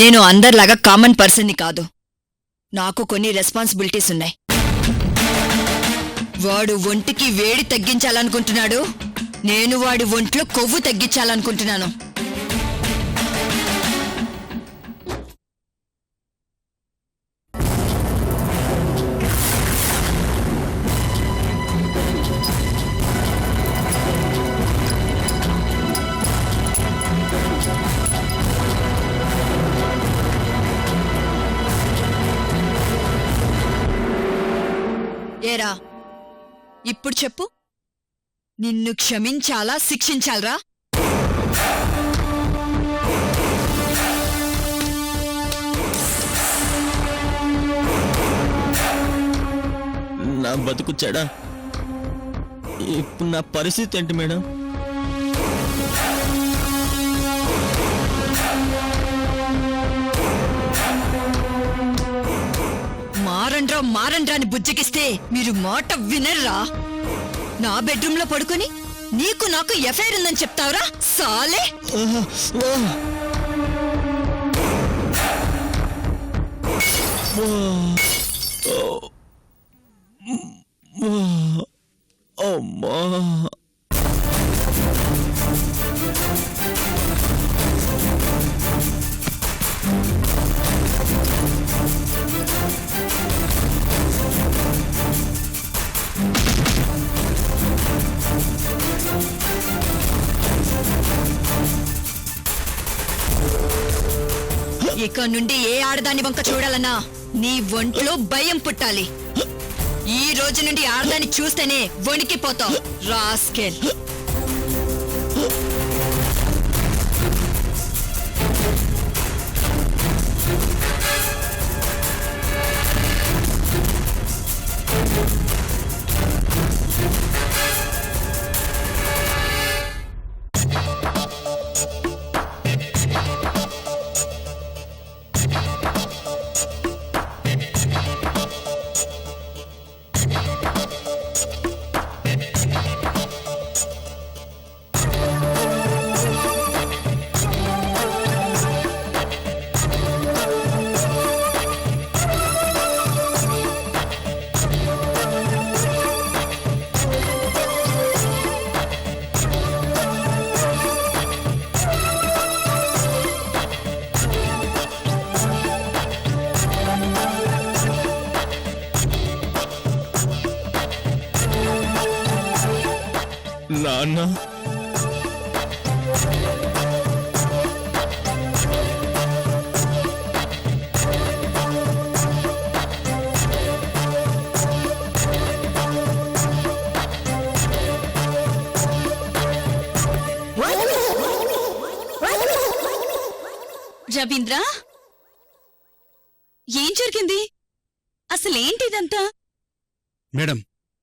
నేను అందర్లాగా కామన్ పర్సన్ని కాదు. నాకు కొన్ని రెస్పాన్సిబిలిటీస్ ఉన్నాయి. వాడు ఒంటికి వేడి తగ్గించాలనుకుంటున్నాడు, నేను వాడి ఒంట్లో కొవ్వు తగ్గించాలనుకుంటున్నాను. ఏరా, ఇప్పుడు చెప్పు, నిన్ను క్షమించాలా శిక్షించాలరా? నా బతుకు చెడా. ఇప్పుడు నా పరిస్థితి ఏంటి మేడం? మారండ్రా అని బుజ్జగిస్తే మీరు మాట వినర్రా. నా బెడ్రూమ్ లో పడుకొని నీకు నాకు ఎఫైర్ ఉందని చెప్తావురా సాలే. అమ్మా, ఇక నుండి ఏ ఆడదాని వంక చూడాలన్నా నీ ఒంట్లో భయం పుట్టాలి. ఈ రోజు నుండి ఆడదాన్ని చూస్తేనే వణికిపోతావు రాస్కెల్. నాన్న, రవీంద్ర, ఏం జరిగింది? అసలేంటిదంతా? మేడం,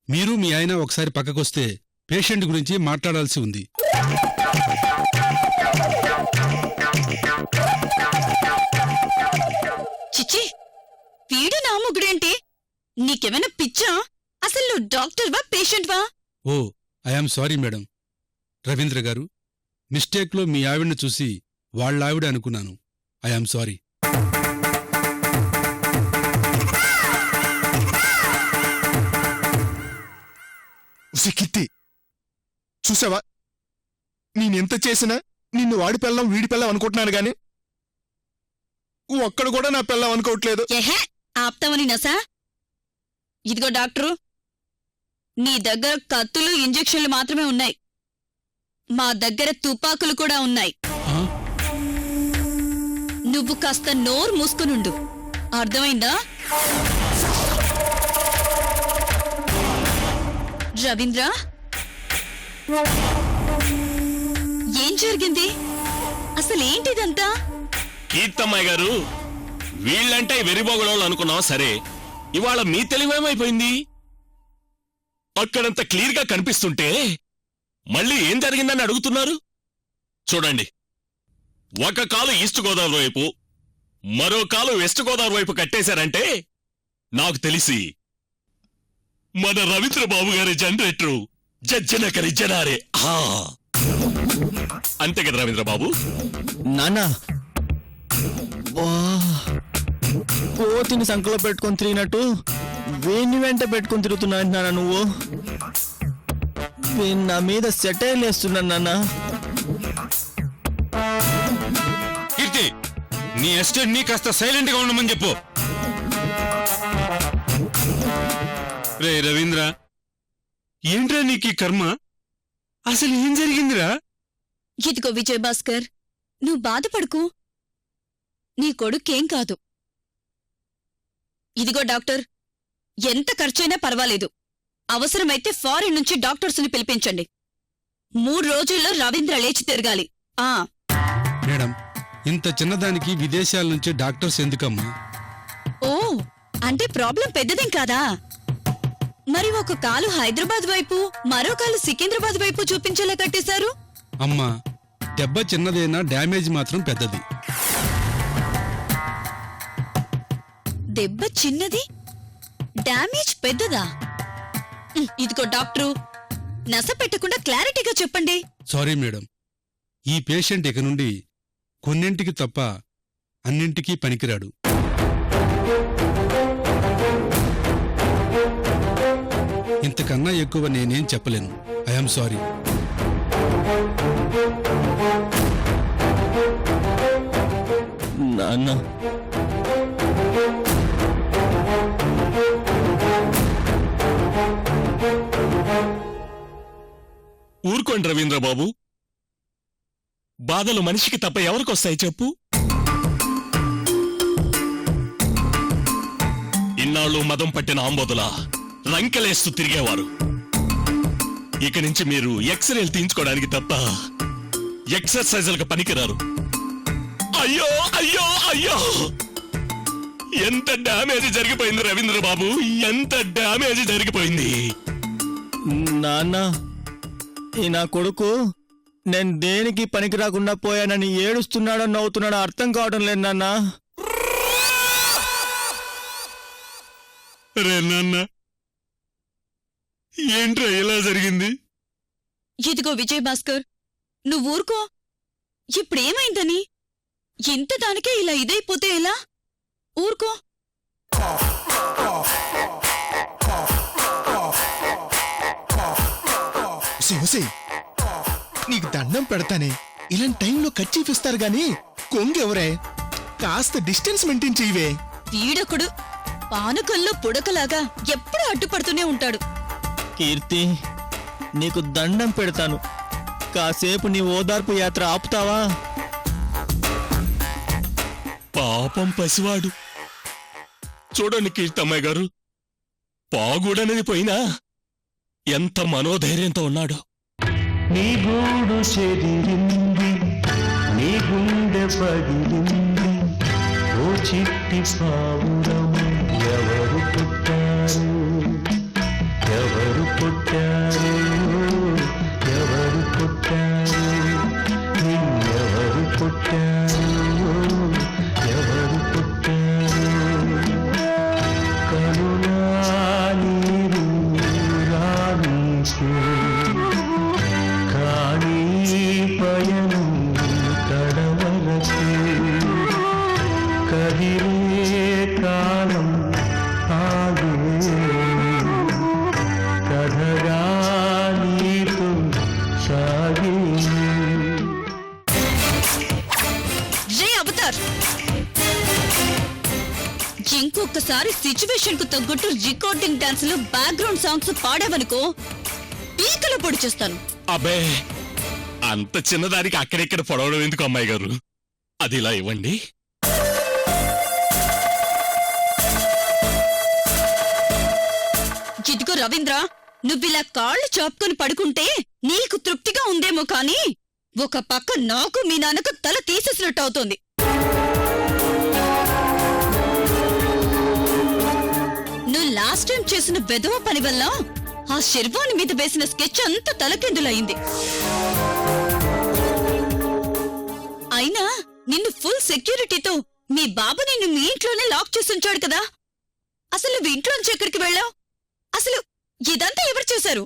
మీరు మీ ఆయన ఒకసారి పక్కకొస్తే పేషెంట్ గురించి మాట్లాడాల్సి ఉంది. చిచ్చి, వీడు నా ముగ్గుడేంటి? నీకేమైనా పిచ్చా? అసలు నువ్వు డాక్టర్వా పేషెంట్వా? ఓ, ఐఆమ్ సారీ మేడం. రవీంద్ర గారు, మిస్టేక్లో మీ ఆవిడ్ని చూసి వాళ్ళావిడ అనుకున్నాను. I am sorry. కీర్తి, చూసావా? నేనెంత చేసినా నిన్ను వాడి పెళ్ళం వీడి పెళ్ళం అనుకుంటున్నాను గాని ఒక్కడు కూడా నా పెళ్ళం అనుకోవట్లేదు. ఏహే, ఆప్తామని నసా? ఇదిగో డాక్టరు, నీ దగ్గర కత్తులు ఇంజెక్షన్లు మాత్రమే ఉన్నాయి. మా దగ్గర తుపాకులు కూడా ఉన్నాయి. నువ్వు కాస్త నోరు మూసుకునుండు, అర్థమైందా? రవీంద్ర, ఏం జరిగింది? అసలేంటిదంతా? కీర్తమ్మాయి గారు, వీళ్ళంటే వెరిబోగడోళ్ళు అనుకున్నావా? సరే, ఇవాళ మీ తెలివేమైపోయింది? అక్కడంత క్లియర్ గా కనిపిస్తుంటే మళ్ళీ ఏం జరిగిందని అడుగుతున్నారు? చూడండి, ఒక కాలు ఈస్ట్ గోదావరి వైపు, మరో కాలు వెస్ట్ గోదావరి వైపు కట్టేశారంటే నాకు తెలిసి మన రవీంద్ర బాబు గారి జనరేటరు జజ్జనకరి జనారే. అంతే కదా రవీంద్ర బాబు? నాన్న, అబ్బా కోతిని సంకలో పెట్టుకొని తిరిగినట్టు వీణ్ణి వెంట పెట్టుకొని తిరుగుతున్నా అంటున్నానా నువ్వు? వీణ్ నా మీద సెటైల్ వేస్తున్నాను నాన్న. కీర్తి, నీ ఎస్టేట్ నీ కాస్త సైలెంట్ గా ఉండమని చెప్పు. రే రవీంద్ర, ఏంట్రా నీకు కర్మ? అసలు ఏం జరిగిందిరా? ఇదిగో విజయభాస్కర్, నువ్వు బాధపడుకు. నీ కొడుకేం కాదు. ఇదిగో డాక్టర్, ఎంత ఖర్చైనా పర్వాలేదు. అవసరమైతే ఫారిన్ నుంచి డాక్టర్స్ని పిలిపించండి. 3 రోజుల్లో రవీంద్ర లేచి తిరగాలి. మేడం, ఇంత చిన్నదానికి విదేశాల నుంచి డాక్టర్స్ ఎందుకమ్మా? ఓ, అంటే ప్రాబ్లం పెద్దదేం కాదా? మరి ఒక కాలు హైదరాబాద్ వైపు, మరో కాలు సికింద్రాబాద్ వైపు చూపించేలా కట్టేశారు. అమ్మా, దెబ్బ చిన్నదైనా డ్యామేజ్ మాత్రం పెద్దది. దెబ్బ చిన్నది, డ్యామేజ్ పెద్దదా? ఇదిగో డాక్టరు, నస పెట్టకుండా క్లారిటీగా చెప్పండి. సారీ మేడం, ఈ పేషెంట్ ఇక నుండి కొన్నింటికి తప్ప అన్నింటికీ పనికిరాడు. ఇంతకన్నా ఎక్కువ నేనేం చెప్పలేను. I'm sorry. నాన్న ఊరుకోండి రవీంద్రబాబు. బాధలు మనిషికి తప్ప ఎవరికొస్తాయి చెప్పు? ఇన్నాళ్ళు మదం పట్టిన ఆంబోతులా రంకెలేస్తూ తిరిగేవారు. ఇక నుంచి మీరు ఎక్స్రేలు తీయించుకోవడానికి తప్ప ఎక్సర్సైజులకు పనికిరారు. అయ్యో అయ్యో అయ్యో, ఎంత డ్యామేజ్ జరిగిపోయింది రవీంద్రబాబు, ఎంత డ్యామేజ్ జరిగిపోయింది. నాన్న, ఈ నా కొడుకు నేను దేనికి పనికి రాకుండా పోయానని ఏడుస్తున్నాడో నవ్వుతున్నాడో అర్థం కావడం లేదు నాన్న. రే నాన్న, ఏంట్రా ఇలా జరిగింది? ఇదిగో విజయభాస్కర్, నువ్వు ఊరుకో. ఇప్పుడేమైందని? ఇంత దానికే ఇలా ఇదైపోతే ఎలా? ఊరుకో. శివసే, నీకు దండం పెడతానే. ఇలాంటి టైంలో కర్చీఫ్ గాని కొంగెవరే? కాస్త డిస్టెన్స్ మెయింటైన్ చేయవే. వీడొకడు పానకల్లో పుడకలాగా ఎప్పుడూ అడ్డుపడుతూనే ఉంటాడు. కీర్తి, నీకు దండం పెడతాను, కాసేపు నీ ఓదార్పు యాత్ర ఆపుతావా? పాపం పసివాడు. చూడండి కీర్తమ్మాయి గారు, పాగుడనేది పోయినా ఎంత మనోధైర్యంతో ఉన్నాడో. నీ గూడు చెదిరింది, నీ గుండె పగిలింది, ఓ చిట్టి పావురము. ఎవరు పుట్టారు, ఎవరు పుట్టారు, ఎవరు పుట్టారు, నిన్నెవరు పుట్టారు, ఎవరు పుట్టారు? కరుణా నీరు రాణీసు కానీ పయనం తడవరకు కదిలే కాలం ఆగే కథగా నీతో సాగే. రే అవతార్, ఇంకొకసారి సిచ్యువేషన్ కు తగ్గట్టు రికార్డింగ్ డాన్స్ లో బ్యాక్గ్రౌండ్ సాంగ్స్ పాడావనుకో పీకల పొడి చేస్తాను. అబ్బే, అంత చిన్నదానికి అక్కడెక్కడ పొడవడం ఎందుకు అమ్మాయి గారు? అది ఇలా ఇవ్వండి. ఇదిగో రవీంద్ర, నువ్విలా కాళ్ళు చాపుకొని పడుకుంటే నీకు తృప్తిగా ఉందేమో కాని ఒక పక్క నాకు మీ నాన్నకు తల తీసేసినట్టు అవుతోంది. నువ్వు లాస్ట్ టైం చేసిన బెదవ పని వల్ల ఆ శర్వాణి మీద వేసిన స్కెచ్ అంతా తలకిందులయింది. అయినా నిన్ను ఫుల్ సెక్యూరిటీతో మీ బాబు నిన్ను మీ ఇంట్లోనే లాక్ చేసి ఉంచాడు కదా, అసలు నువ్వు ఇంట్లోంచి ఎక్కడికి వెళ్ళావు? అసలు ఇదంతా ఎవరు చేశారు?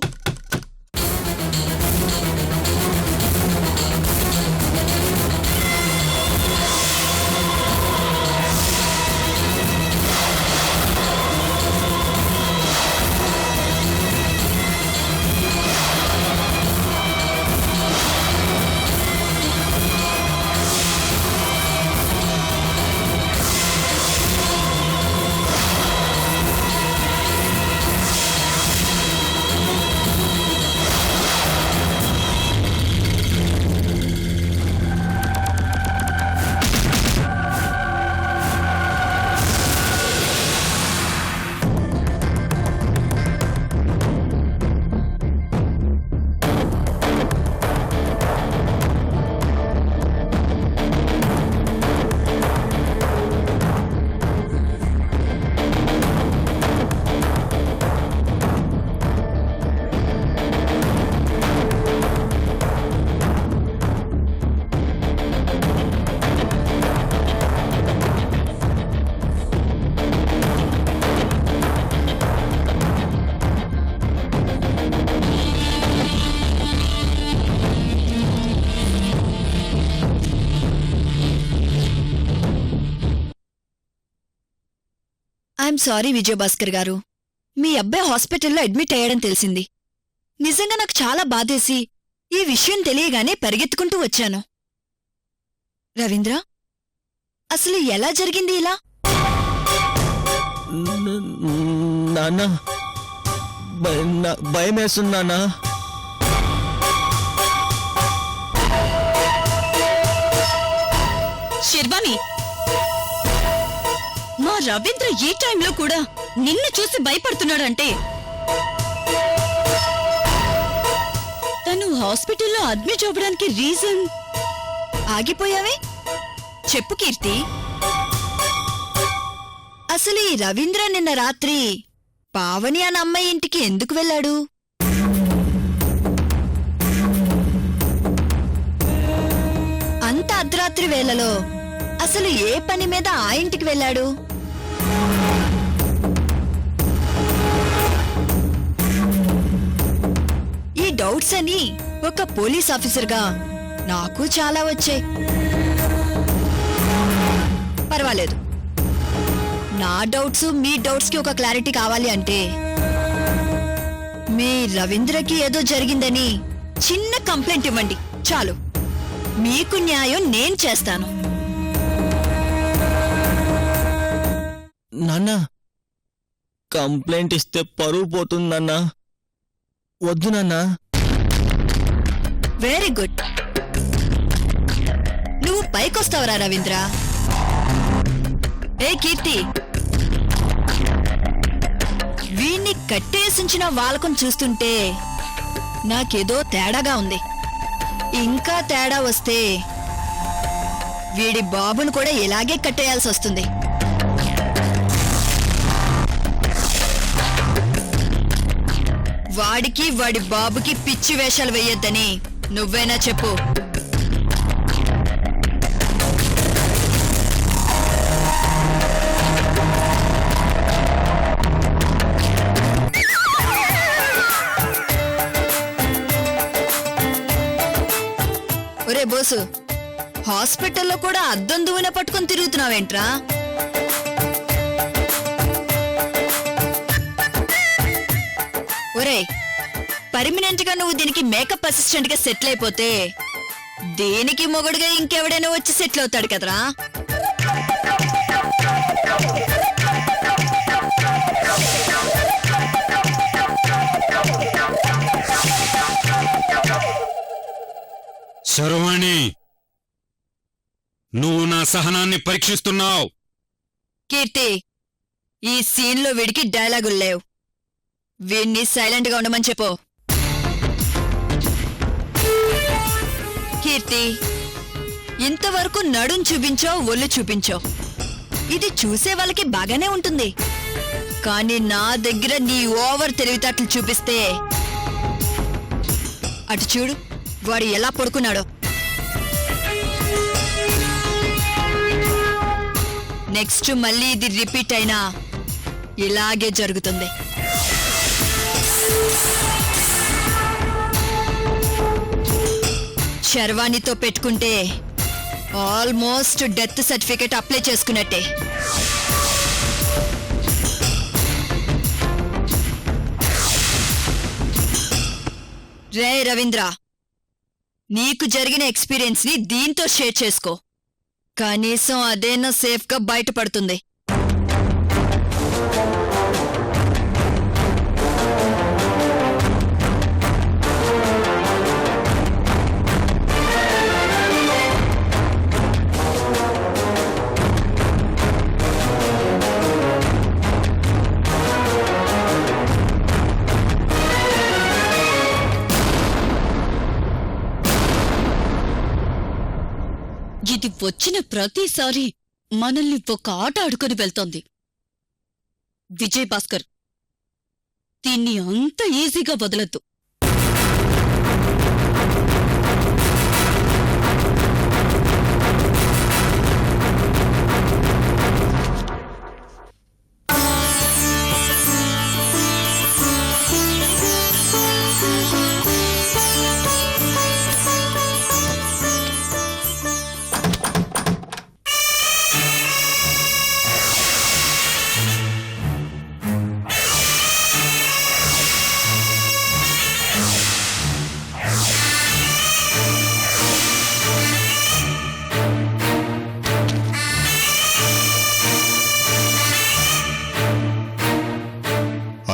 ఐఎమ్ సారీ విజయభాస్కర్ గారు, మీ అబ్బాయి హాస్పిటల్లో అడ్మిట్ అయ్యాడని తెలిసింది. నిజంగా నాకు చాలా బాధేసి ఈ విషయం తెలియగానే పరిగెత్తుకుంటూ వచ్చాను. రవీంద్ర, అసలు ఎలా జరిగింది ఇలా? నాన్న భయం వేస్తుంది నాన్న. శర్వాణి, మా రవీంద్ర ఈ టైంలో కూడా నిన్ను చూసి భయపడుతున్నాడంటే తను హాస్పిటల్లో అడ్మిట్ అవ్వడానికి రీజన్. ఆగిపోయావే, చెప్పు కీర్తి. అసలు ఈ రవీంద్ర నిన్న రాత్రి పావని అన్న అమ్మాయి ఇంటికి ఎందుకు వెళ్ళాడు? అంత అర్ధరాత్రి వేళలో అసలు ఏ పని మీద ఆ ఇంటికి వెళ్ళాడు? ఈ డౌట్స్ అని ఒక పోలీస్ ఆఫీసర్గా నాకు చాలా వచ్చాయి. పర్వాలేదు, నా డౌట్స్ మీ డౌట్స్ కి ఒక క్లారిటీ కావాలి అంటే మీ రవీంద్రకి ఏదో జరిగిందని చిన్న కంప్లైంట్ ఇవ్వండి చాలు. మీకు న్యాయం నేను చేస్తాను. నాన్న కంప్లైంట్ ఇస్తే పరువు పోతుందన్నా. వద్దు నాన్నా. Very good. నువ్వు పైకొస్తావరా రవీంద్ర? ఏ కీర్తి, వీణ్ణి కట్టేసించిన వాలకం చూస్తుంటే నాకేదో తేడాగా ఉంది. ఇంకా తేడా వస్తే వీడి బాబును కూడా ఇలాగే కట్టేయాల్సి వస్తుంది. వాడికి వాడి బాబుకి పిచ్చి వేషాలు వెయ్యొద్దని నువ్వేనా చెప్పు. ఒరే బోసు, హాస్పిటల్లో కూడా అద్దం దువ్వెన పట్టుకుని తిరుగుతున్నావేంట్రా? ఒరే, పర్మినెంట్ గా నువ్వు దీనికి మేకప్ అసిస్టెంట్ గా సెటిల్ అయిపోతే దీనికి మొగుడుగా ఇంకెవడైనా వచ్చి సెటిల్ అవుతాడు కదరా. శర్వాణి, నువ్వు నా సహనాన్ని పరీక్షిస్తున్నావు. కీర్తి, ఈ సీన్లో వీడికి డైలాగులు లేవు. వీణ్ణి సైలెంట్ గా ఉండమని చెప్పు. కీర్తి, ఇంతవరకు నడుం చూపించో ఒళ్ళు చూపించో ఇది చూసే వాళ్ళకి బాగానే ఉంటుంది. కానీ నా దగ్గర నీ ఓవర్ తెలివితేటలు చూపిస్తే అటు చూడు, వాడు ఎలా పడుకున్నాడో. నెక్స్ట్ మళ్ళీ ఇది రిపీట్ అయినా ఇలాగే జరుగుతుంది. శర్వాణితో పెట్టుకుంటే ఆల్మోస్ట్ డెత్ సర్టిఫికేట్ అప్లై చేసుకున్నట్టే. రే రవీంద్ర, నీకు జరిగిన ఎక్స్పీరియన్స్ ని దీంతో షేర్ చేసుకో. కనీసం అదేనా సేఫ్ గా బయటపడుతుంది. ఇది వచ్చిన ప్రతిసారి మనల్ని ఒక ఆట ఆడుకొని వెళ్తోంది. విజయ్ భాస్కర్, దీన్ని అంత ఈజీగా వదలొద్దు.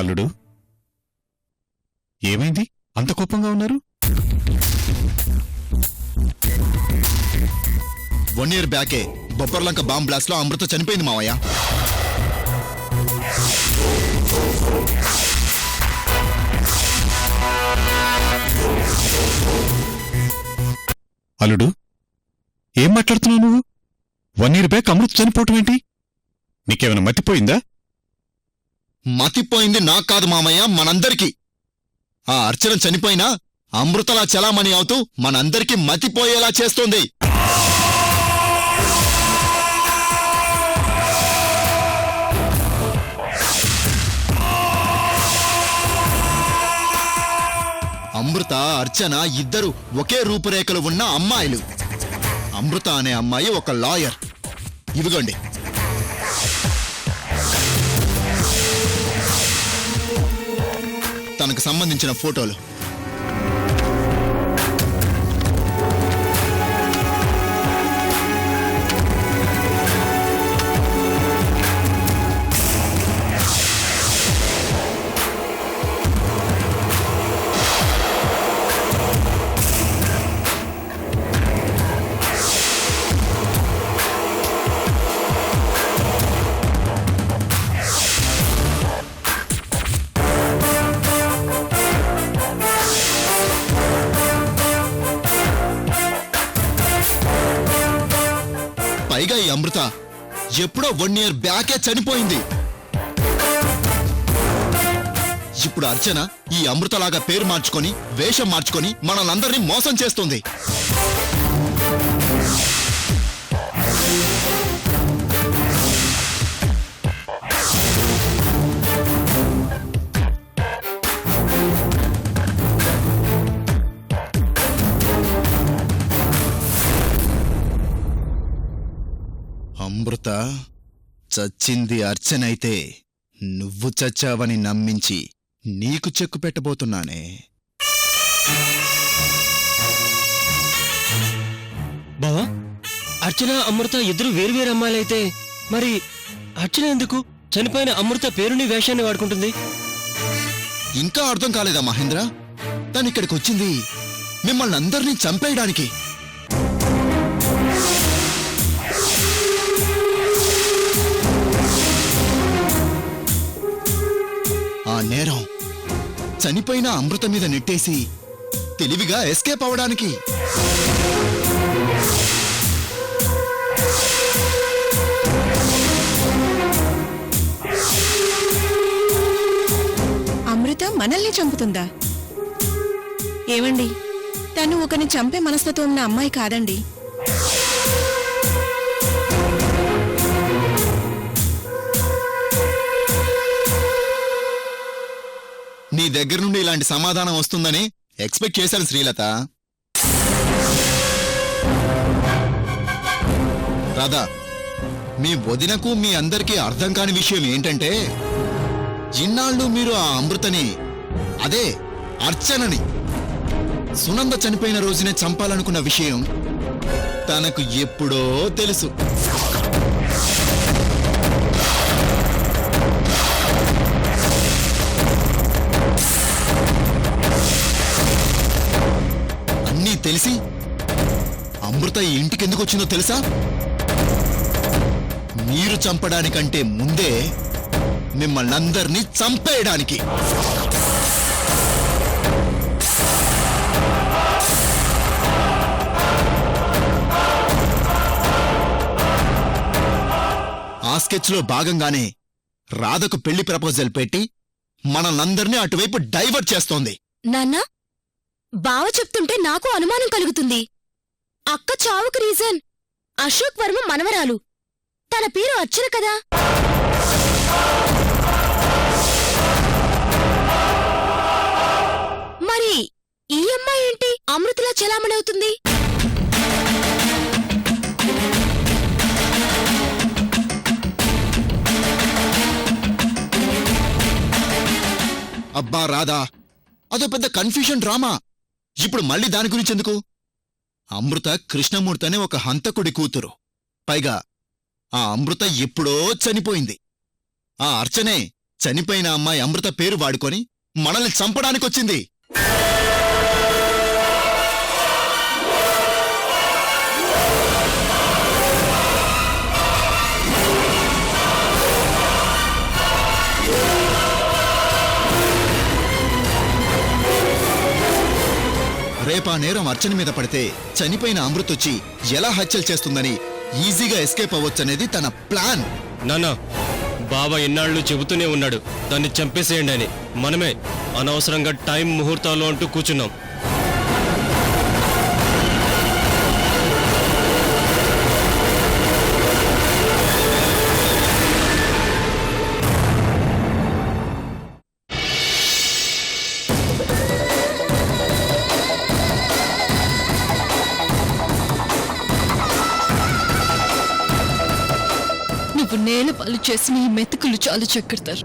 అల్లుడు ఏమైంది అంత కోపంగా ఉన్నారు? 1 year బ్యాకే బొబ్బర్లంక బాంబ్ బ్లాస్ట్ లో అమృత చనిపోయింది మావయ్య. అల్లుడు ఏం మాట్లాడుతున్నావు నువ్వు? 1 year బ్యాక్ అమృత చనిపోవటం ఏంటి? నీకేమైనా మతిపోయిందా? మతిపోయింది నాకు కాదు మామయ్య, మనందరికీ. ఆ అర్చన చనిపోయినా అమృతలా చలామణి అవుతూ మనందరికీ మతిపోయేలా చేస్తోంది. అమృత, అర్చన ఇద్దరు ఒకే రూపురేఖలు ఉన్న అమ్మాయిలు. అమృత అనే అమ్మాయి ఒక లాయర్. ఇవిగోండి. తనకు సంబంధించిన ఫోటోలు. పైగా ఈ అమృత ఎప్పుడో 1 year బ్యాకే చనిపోయింది. ఇప్పుడు అర్చన ఈ అమృతలాగా పేరు మార్చుకొని వేషం మార్చుకొని మనల్ని మోసం చేస్తుంది. అమృత చచ్చింది అర్చనైతే నువ్వు చచ్చావని నమ్మించి నీకు చెక్కు పెట్టబోతున్నానే. బావా, అర్చన అమృత ఇద్దరు వేరువేరు అమ్మాయిలైతే మరి అర్చన ఎందుకు చనిపోయిన అమృత పేరుని వేషాన్ని వాడుకుంటుంది? ఇంకా అర్థం కాలేదా మహేంద్ర? తనిక్కడికి వచ్చింది మిమ్మల్ని అందరినీ చంపేయడానికి. ఆ నేరం చనిపోయిన అమృత మీద నెట్టేసి తెలివిగా ఎస్కేప్ అవడానికి. అమృత మనల్ని చంపుతుందా? ఏమండి, తను ఒకరిని చంపే మనస్తత్వం ఉన్న అమ్మాయి కాదండి. నీ దగ్గర నుండి ఇలాంటి సమాధానం వస్తుందని ఎక్స్పెక్ట్ చేశాను శ్రీలత. రాధా, మీ వదినకు మీ అందరికీ అర్థం కాని విషయం ఏంటంటే, ఇన్నాళ్ళు మీరు ఆ అమృతని, అదే అర్చనని, సునంద చనిపోయిన రోజునే చంపాలనుకున్న విషయం తనకు ఎప్పుడో తెలుసు. అన్నీ తెలిసి అమృత ఈ ఇంటికెందుకు వచ్చిందో తెలుసా? మీరు చంపడానికంటే ముందే మిమ్మల్ని అందరినీ చంపేయడానికి. ఆ స్కెచ్లో భాగంగానే రాధకు పెళ్లి ప్రపోజల్ పెట్టి మనల్నందరినీ అటువైపు డైవర్ట్ చేస్తోంది. నాన్నా, బావ చెప్తుంటే నాకు అనుమానం కలుగుతుంది. అక్క చావుకు రీజన్ అశోక్ వర్మ మనవరాలు. తన పేరు అర్చన కదా. మరి ఈ అమ్మాయి ఏంటి అమృతలా చెలామణవుతుంది? అబ్బా రాధా, అదో పెద్ద కన్ఫ్యూషన్ డ్రామా. ఇప్పుడు మళ్ళీ దాని గురించి ఎందుకు? అమృత కృష్ణమూర్తి అనే ఒక హంతకుడి కూతురు. పైగా ఆ అమృత ఎప్పుడో చనిపోయింది. ఆ అర్చనే చనిపోయిన అమ్మాయి అమృత పేరు వాడుకొని మనల్ని చంపడానికొచ్చింది. రేపా నేరం అర్చన మీద పడితే చనిపోయిన అమృతొచ్చి ఎలా హత్యలు చేస్తుందని ఈజీగా ఎస్కేప్ అవ్వొచ్చనేది తన ప్లాన్. నాన్నా బాబా ఎన్నాళ్ళు చెబుతూనే ఉన్నాడు దాన్ని చంపేసేయండి అని. మనమే అనవసరంగా టైం ముహూర్తాలు అంటూ కూర్చున్నాం. నువ్వు నేల పాలు చేసిన ఈ మెతుకులు చాలు చక్కడతారు.